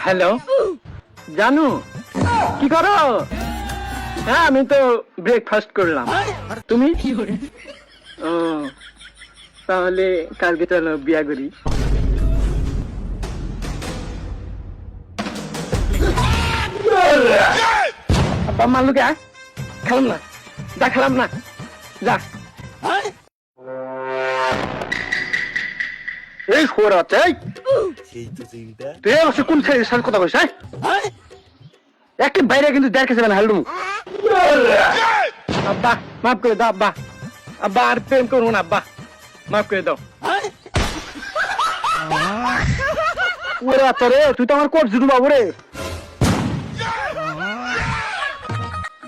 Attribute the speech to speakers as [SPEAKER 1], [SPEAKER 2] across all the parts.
[SPEAKER 1] Hello জানু, কি করো? হ্যাঁ, আমি তো ব্রেকফাস্ট করলাম। তুমি? ও, তাহলে কালকে চলো বিয়া করি। আব্বা মারলো কে? খেলাম না, যা খেলাম না, যা। এই খবর আছে, তুই অবশ্য কোন ছেলের সাথে কথা বলছিস? একটি বাইরে কিন্তু দেখে যাবে না। হেলুম আব্বা, মাফ করে দাও আব্বা। আব্বা আর প্রেম করবো না আব্বা, মাফ করে দাও। ওরে আচ্ছা রে, তুই তো আমার কোট জুটু বাবু রে।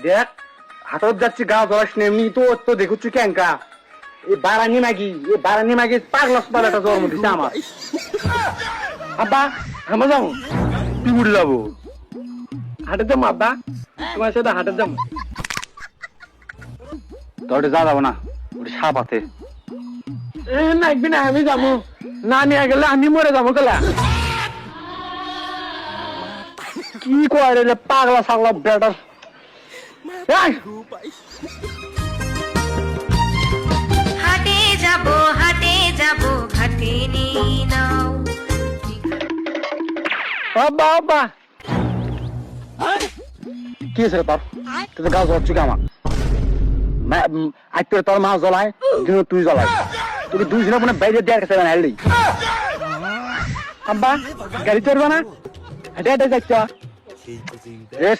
[SPEAKER 1] দেখ হাতত যাচ্ছি গা ধরাস এমনি তো তো দেখুচ্ছি ক্যাঙ্কা। এই বারানি মাগি পাগলাস পালাটা জন্ম দিছে আমার। আব্বা আমরা যাবো, তুই উঠে যাবো। হাটে যাবো আব্বা, তোমার সাথে হাটে যাবো। তোর যা যাবো না, ওটা সাপ আছে। নাকবি না, আমি যাবো না, নিয়ে গেলে আমি মরে যাবো। গেলা কি করে রে পাগলা ছাগলা বেটার।
[SPEAKER 2] হাটে যাব ঘাটে নিয়ে নাও।
[SPEAKER 1] আব্বা আব্বা কি হয়েছে তোর? তুই তো গাছ জ্বলছি আমার। আজ তোর মা জ্বলায়, তুই জ্বলাই। তুই দুই দিনের মনে বাইরে দেওয়ার কাছে হেললি। আব্বা গাড়ি চড়বা না? হেঁটে হেঁটে যাচ্ছ?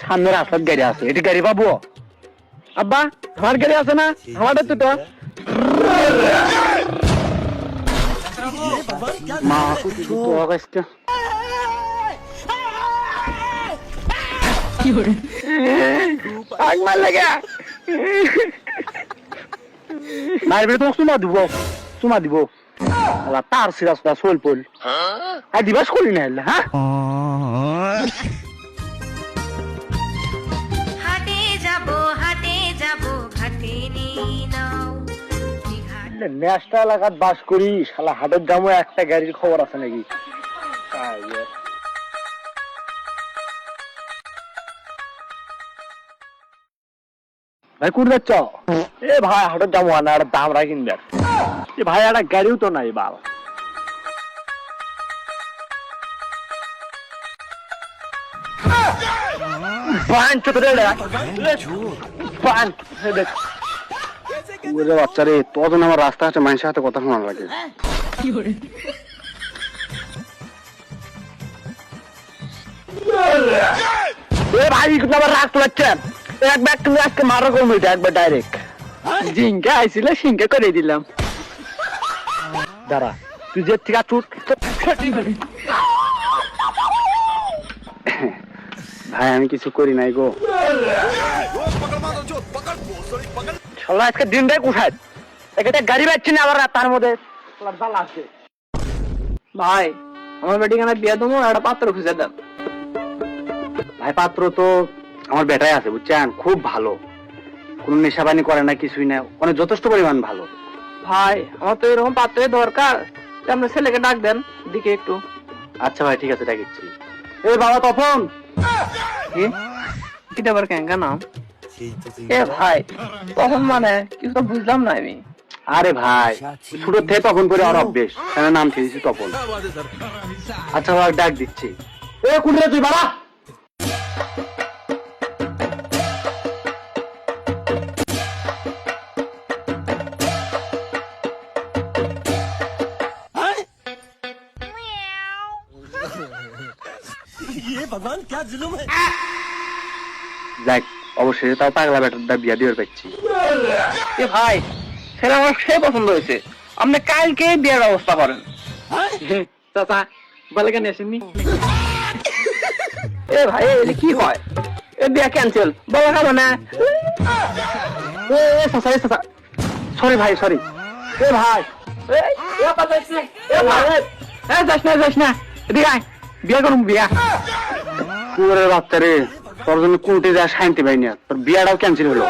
[SPEAKER 1] সামনের রাস্তার গাড়ি আছে, এটি গাড়ি পাবো? আব্বা আমার গাড়ি আছে না? আমাদের তো মা মারবে তো চুমা দিব তার সিরাজটা শোল পোল আর দিবাস করি না। হ্যাঁ
[SPEAKER 2] হাটে যাব ঘাটে নিয়ে নাও।
[SPEAKER 1] ন্যাশটা এলাকাত বাস করি, শালা হাটের দামও একটা গাড়ির খবর আছে নাকি? ভাই কোন যাচ্ছ? এ ভাই হাটের দাম না, একটা দাম রাখিন দেখ। এ ভাই একটা গাড়িও তো নাই বাল। বাচ্চারে তখন আমার রাস্তা আছে, মানুষের হাতে কথা শোনা লাগে। ভাই আবার রাগ তোলাচ্ছেন, এক ব্যাগ তুমি আজকে মারা করবো একবার ডাইরেক্ট। জিঙ্কা আইছিল, সিঙ্কা করে দিলাম। দাঁড়া তুই যে থেকে চুট। ভাই আমি কিছু করি নাই গো। শালা আজকে দিনটাই কোথায় একটা গাড়ি পাচ্ছি না, আবার তার মধ্যে আছে। ভাই আমার বেটি কেন বিয়ে দেবো, একটা পাত্র খুঁজে দেন। ভাই পাত্র তো আমার বেটাই আছে বুঝছেন, খুব ভালো, কোন নেশাবানি করে না, কিছুই না, অনেক যথেষ্ট পরিমাণ ভালো। ভাই আমার তো এরকম পাত্রের দরকার, আপনার ছেলেকে ডাক দেন দিকে একটু। আচ্ছা ভাই ঠিক আছে, ডাকিচ্ছি। এই বাবা তপন, এটা আবার কেঙ্কা নাম? এ ভাই তখন মানে কিছু তো বুঝলাম না আমি। আরে ভাই ছোট থেকে তখন করে আর অভ্যেস, নাম খেয়েছি তপন। আচ্ছা ভাই ডাক দিচ্ছি। এ কুড়ে তুই বাবা। ভগবান क्या जुलुम है। যাক অবশেষে তাও পাগলা বেটার বিয়া দিয়ে পাচ্ছি। এ ভাই ছেলে আমার সে পছন্দ হয়েছে, আপনি কালকে বিয়ের ব্যবস্থা করেন। চাচা বলে কেন আসেননি? এ ভাই এটা কি হয়, এ বিয়া ক্যান্সেল বলা খাবো না। সরি ভাই সরি। এ ভাই যাস না বিয়া করুন বিয়া। কুয়ারের বাচ্চা রে, তোর জন্য কোনটি যা শান্তি পাই না, তোর বিয়াটাও ক্যান্সেল হলো।